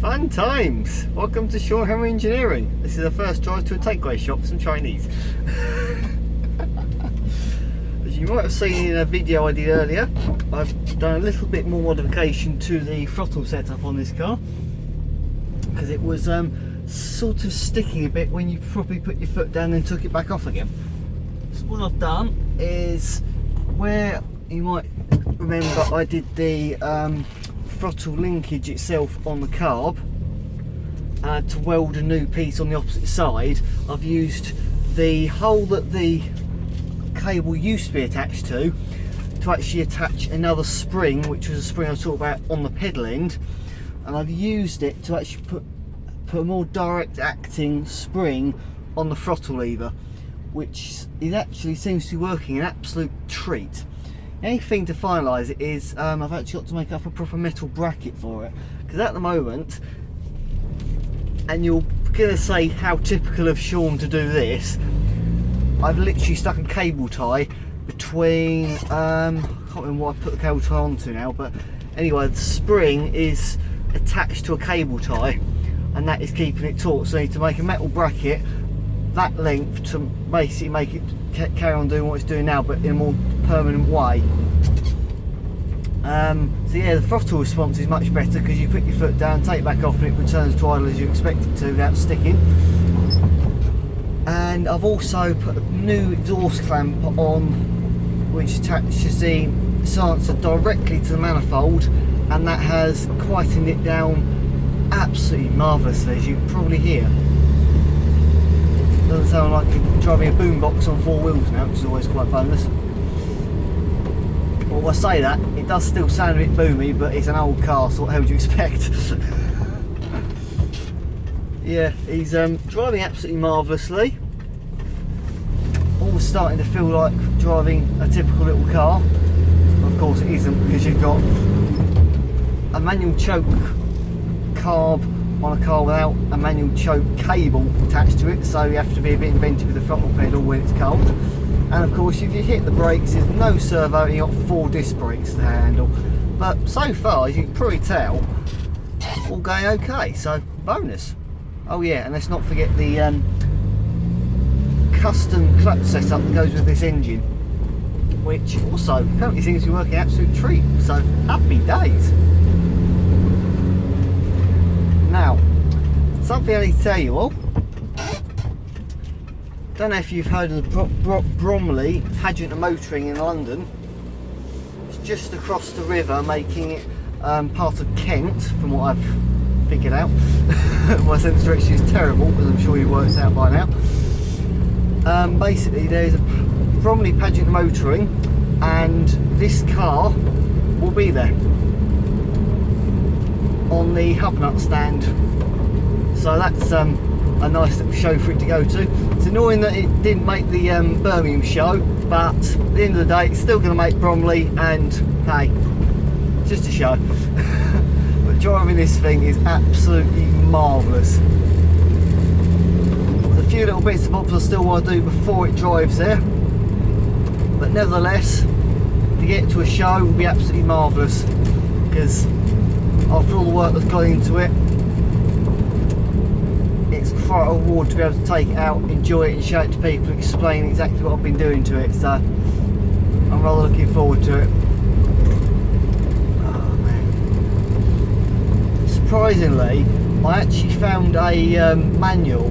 Fun times! Welcome to Shorehammer Engineering. This is the first drive to a takeaway shop for some Chinese. As you might have seen in a video I did earlier, I've done a little bit more modification to the throttle setup on this car because it was sort of sticking a bit when you probably put your foot down and took it back off again. So what I've done is, where you might remember I did the throttle linkage itself on the carb, to weld a new piece on the opposite side, I've used the hole that the cable used to be attached to actually attach another spring, which was a spring I was talking about on the pedal end, and I've used it to actually put a more direct acting spring on the throttle lever, which it actually seems to be working an absolute treat. The only thing to finalise it is I've actually got to make up a proper metal bracket for it, because at the moment, and you're going to say how typical of Sean to do this, I've literally stuck a cable tie between, I can't remember what I put the cable tie onto now, but anyway, the spring is attached to a cable tie and that is keeping it taut, so I need to make a metal bracket that length to basically make it carry on doing what it's doing now, but in a more permanent way. So yeah, the throttle response is much better because you put your foot down, take it back off, and it returns to idle as you expect it to without sticking. And I've also put a new exhaust clamp on, which attaches the silencer directly to the manifold, and that has quietened it down absolutely marvellously, as you can probably hear. Doesn't sound like you're driving a boombox on four wheels now, which is always quite bonus. Well, I say that, it does still sound a bit boomy, but it's an old car, so what the hell would you expect? Yeah, he's driving absolutely marvellously. Almost starting to feel like driving a typical little car. Of course it isn't, because you've got a manual choke carb on a car without a manual choke cable attached to it, so you have to be a bit inventive with the throttle pedal when it's cold. And of course, if you hit the brakes, there's no servo and you've got 4 disc brakes to handle. But so far, as you can probably tell, all going okay, so bonus. Oh yeah, and let's not forget the custom clutch setup that goes with this engine, which also apparently seems to be working an absolute treat, so happy days. Now, something I need to tell you all. Don't know if you've heard of the Bromley Pageant of Motoring in London. It's just across the river, making it part of Kent, from what I've figured out. My sense of direction is terrible, as I'm sure you've worked out by now. Basically, there's a Bromley Pageant of Motoring, and this car will be there on the hub nut stand, so that's a nice little show for it to go to. It's annoying that it didn't make the Birmingham show, but at the end of the day it's still going to make Bromley, and hey, it's just a show. But driving this thing is absolutely marvellous. There's a few little bits and bobs I still want to do before it drives there, but nevertheless, to get to a show will be absolutely marvellous, because after all the work that's gone into it, it's quite a reward to be able to take it out, enjoy it and show it to people and explain exactly what I've been doing to it, so I'm rather looking forward to it. Oh man. Surprisingly, I actually found a manual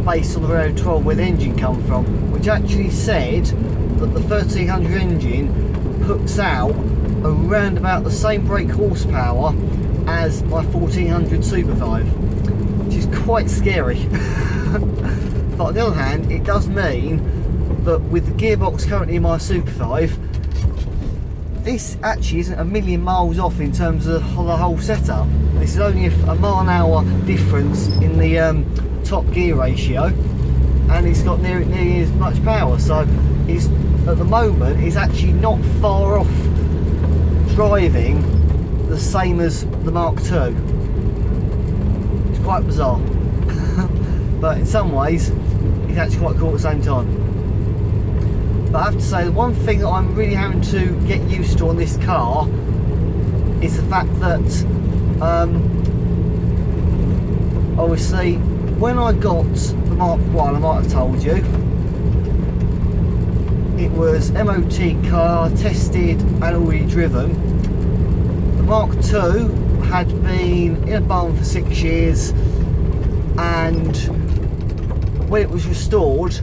based on the Renault 12 where the engine come from, which actually said that the 1300 engine puts out around about the same brake horsepower as my 1400 Super 5, which is quite scary. But on the other hand, it does mean that with the gearbox currently in my Super 5, this actually isn't a million miles off in terms of the whole setup. This is only a mile an hour difference in the top gear ratio, and it's got nearly as much power, so it's, at the moment, it's actually not far off driving the same as the Mark II. It's quite bizarre. But in some ways it's actually quite cool at the same time. But I have to say, the one thing that I'm really having to get used to on this car is the fact that obviously when I got the Mark 1, I might have told you, it was MOT car, tested and already driven. The Mark 2 had been in a barn for 6 years, and when it was restored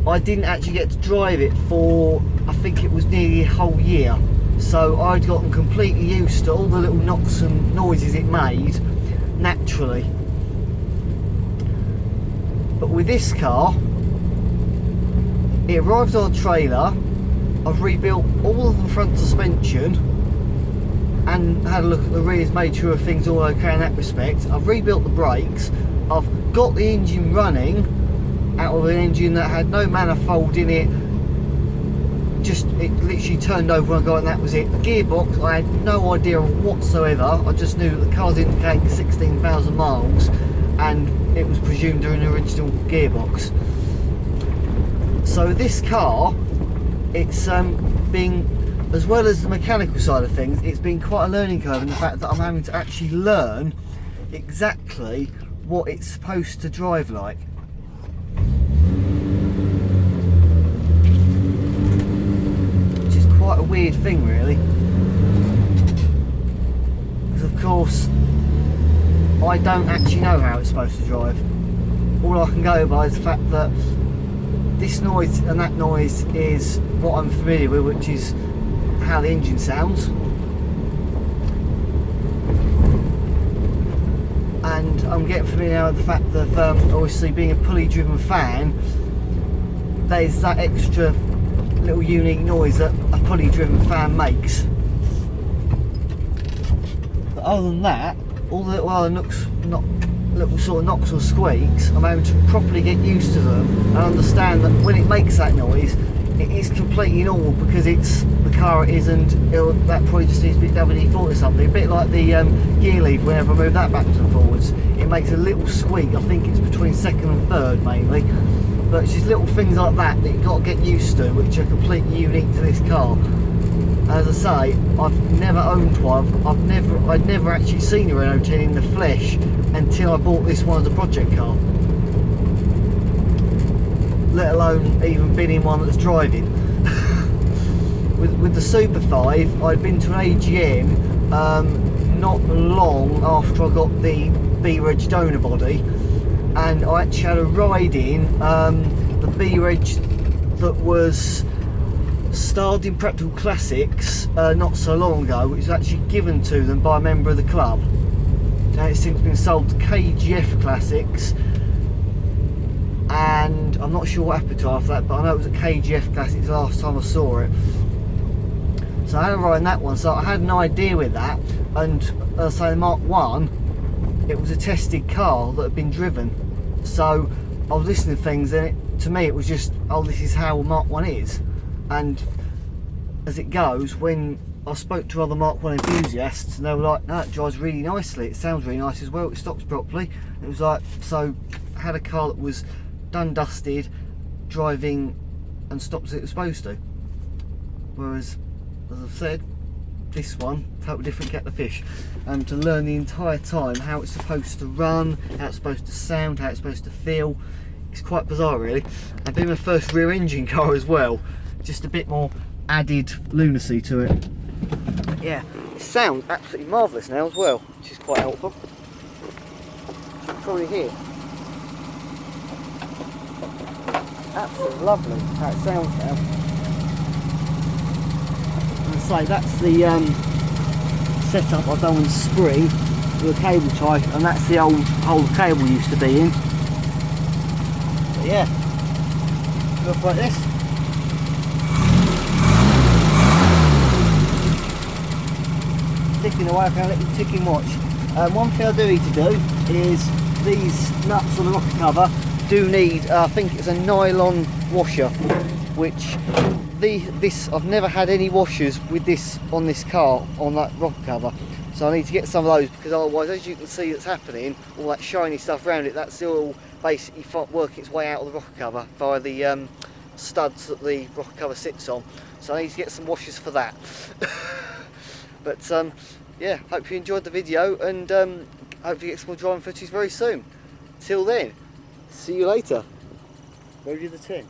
I didn't actually get to drive it for, I think it was nearly a whole year. So I'd gotten completely used to all the little knocks and noises it made naturally. But with this car, it arrived on a trailer. I've rebuilt all of the front suspension and had a look at the rears, made sure everything's all okay in that respect. I've rebuilt the brakes. I've got the engine running out of an engine that had no manifold in it. Just, it literally turned over when I got it and that was it. The gearbox, I had no idea whatsoever. I just knew that the car's indicating 16,000 miles and it was presumed they're in the original gearbox. So this car, it's been, as well as the mechanical side of things, it's been quite a learning curve in the fact that I'm having to actually learn exactly what it's supposed to drive like. Which is quite a weird thing really. Because of course, I don't actually know how it's supposed to drive. All I can go by is the fact that this noise and that noise is what I'm familiar with, which is how the engine sounds. And I'm getting familiar now with the fact that obviously being a pulley driven fan, there's that extra little unique noise that a pulley driven fan makes. But other than that, all the little other little sort of knocks or squeaks, I'm able to properly get used to them and understand that when it makes that noise, it is completely normal because it's the car it is, and that probably just needs to be WD-40 or something. A bit like the gear lever, whenever I move that backwards and forwards, it makes a little squeak. I think it's between second and third mainly. But it's just little things like that that you've got to get used to, which are completely unique to this car. As I say, I've never owned one. I'd never actually seen a Renault 10 in the flesh until I bought this one as a project car. Let alone even been in one that's driving. with the Super 5, I'd been to an AGM not long after I got the B-Reg donor body, and I actually had a ride in the B-Reg that was starred in Practical Classics not so long ago, which was actually given to them by a member of the club. Now it's since been sold to KGF Classics, and I'm not sure what happened to after that, but I know it was at KGF Classics last time I saw it. So I had a ride in that one, so I had an idea with that. And as I say, the Mark 1, it was a tested car that had been driven, so I was listening to things, and to me it was just, oh, this is how a Mark 1 is. And as it goes, when I spoke to other Mark 1 enthusiasts, and they were like, no, it drives really nicely, it sounds really nice as well, it stops properly. It was like, so I had a car that was done, dusted, driving and stops as it was supposed to. Whereas, as I've said, this one, totally different kettle of fish. To learn the entire time how it's supposed to run, how it's supposed to sound, how it's supposed to feel. It's quite bizarre really. And being my first rear engine car as well, just a bit more added lunacy to it. But yeah, it sounds absolutely marvellous now as well, which is quite helpful. You can probably hear. Absolutely lovely how it sounds now. And say that's the setup I've done with spring with a cable tie, and that's the old hole the cable used to be in. But yeah, look like this. Ticking away, I can let you tick and watch. One thing I do need to do is these nuts on the rocker cover do need, I think it's a nylon washer, which I've never had any washers with this on this car on that rocker cover, so I need to get some of those, because otherwise, as you can see that's happening, all that shiny stuff around it, that's all basically working its way out of the rocker cover via the studs that the rocker cover sits on. So I need to get some washers for that. But yeah, hope you enjoyed the video, and hopefully get some more driving footage very soon. Till then, see you later. Road to the 10.